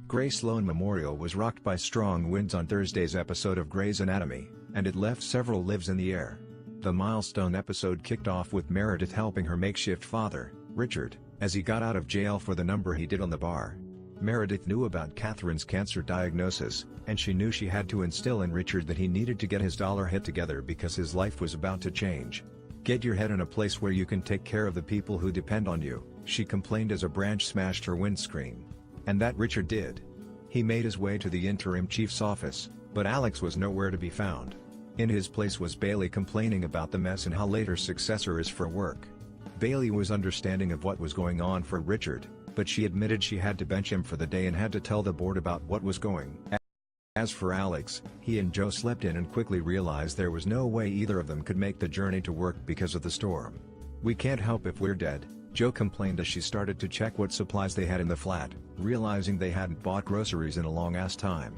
Grace Sloan Memorial was rocked by strong winds on Thursday's episode of Grey's Anatomy, and it left several lives in the air. The milestone episode kicked off with Meredith helping her makeshift father, Richard, as he got out of jail for the number he did on the bar. Meredith knew about Catherine's cancer diagnosis, and she knew she had to instill in Richard that he needed to get his dollar hit together because his life was about to change. "Get your head in a place where you can take care of the people who depend on you," she complained as a branch smashed her windscreen. And that Richard did. He made his way to the interim chief's office, but Alex was nowhere to be found. In his place was Bailey complaining about the mess and how late her successor is for work. Bailey was understanding of what was going on for Richard, but she admitted she had to bench him for the day and had to tell the board about what was going. As for Alex, he and Joe slept in and quickly realized there was no way either of them could make the journey to work because of the storm. "We can't help if we're dead," Joe complained as she started to check what supplies they had in the flat, realizing they hadn't bought groceries in a long-ass time.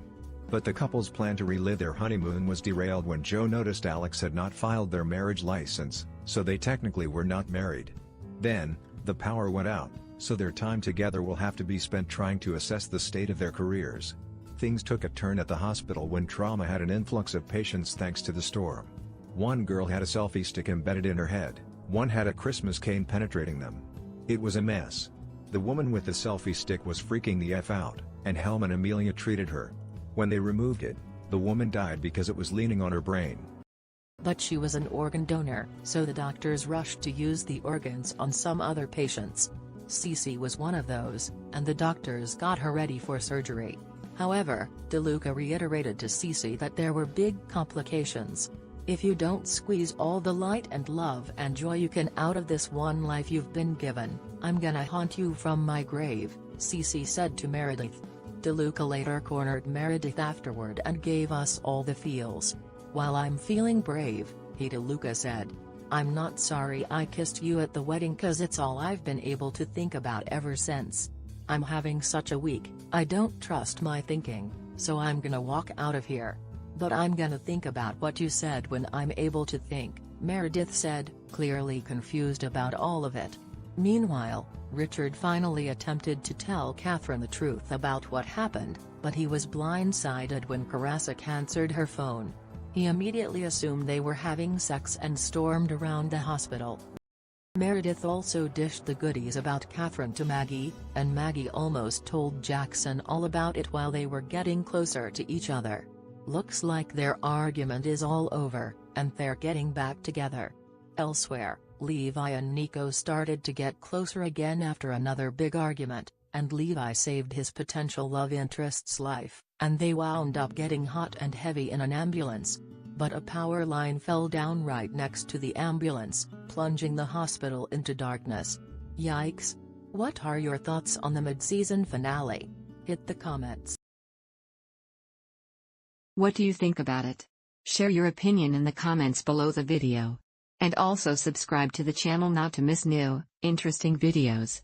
But the couple's plan to relive their honeymoon was derailed when Joe noticed Alex had not filed their marriage license, so they technically were not married. Then, the power went out, so their time together will have to be spent trying to assess the state of their careers. Things took a turn at the hospital when trauma had an influx of patients thanks to the storm. One girl had a selfie stick embedded in her head, one had a Christmas cane penetrating them. It was a mess. The woman with the selfie stick was freaking the F out, and Helm and Amelia treated her. When they removed it, the woman died because it was leaning on her brain. But she was an organ donor, so the doctors rushed to use the organs on some other patients. Cece was one of those, and the doctors got her ready for surgery. However, DeLuca reiterated to Cece that there were big complications. "If you don't squeeze all the light and love and joy you can out of this one life you've been given, I'm gonna haunt you from my grave," Cece said to Meredith. DeLuca later cornered Meredith afterward and gave us all the feels. "While I'm feeling brave," DeLuca said. "I'm not sorry I kissed you at the wedding 'cause it's all I've been able to think about ever since. I'm having such a week, I don't trust my thinking, so I'm gonna walk out of here. But I'm gonna think about what you said when I'm able to think," Meredith said, clearly confused about all of it. Meanwhile, Richard finally attempted to tell Catherine the truth about what happened, but he was blindsided when Karasik answered her phone. He immediately assumed they were having sex and stormed around the hospital. Meredith also dished the goodies about Catherine to Maggie, and Maggie almost told Jackson all about it while they were getting closer to each other. Looks like their argument is all over, and they're getting back together. Elsewhere, Levi and Nico started to get closer again after another big argument, and Levi saved his potential love interest's life, and they wound up getting hot and heavy in an ambulance. But a power line fell down right next to the ambulance, plunging the hospital into darkness. Yikes! What are your thoughts on the mid-season finale? Hit the comments. What do you think about it? Share your opinion in the comments below the video. And also subscribe to the channel not to miss new, interesting videos.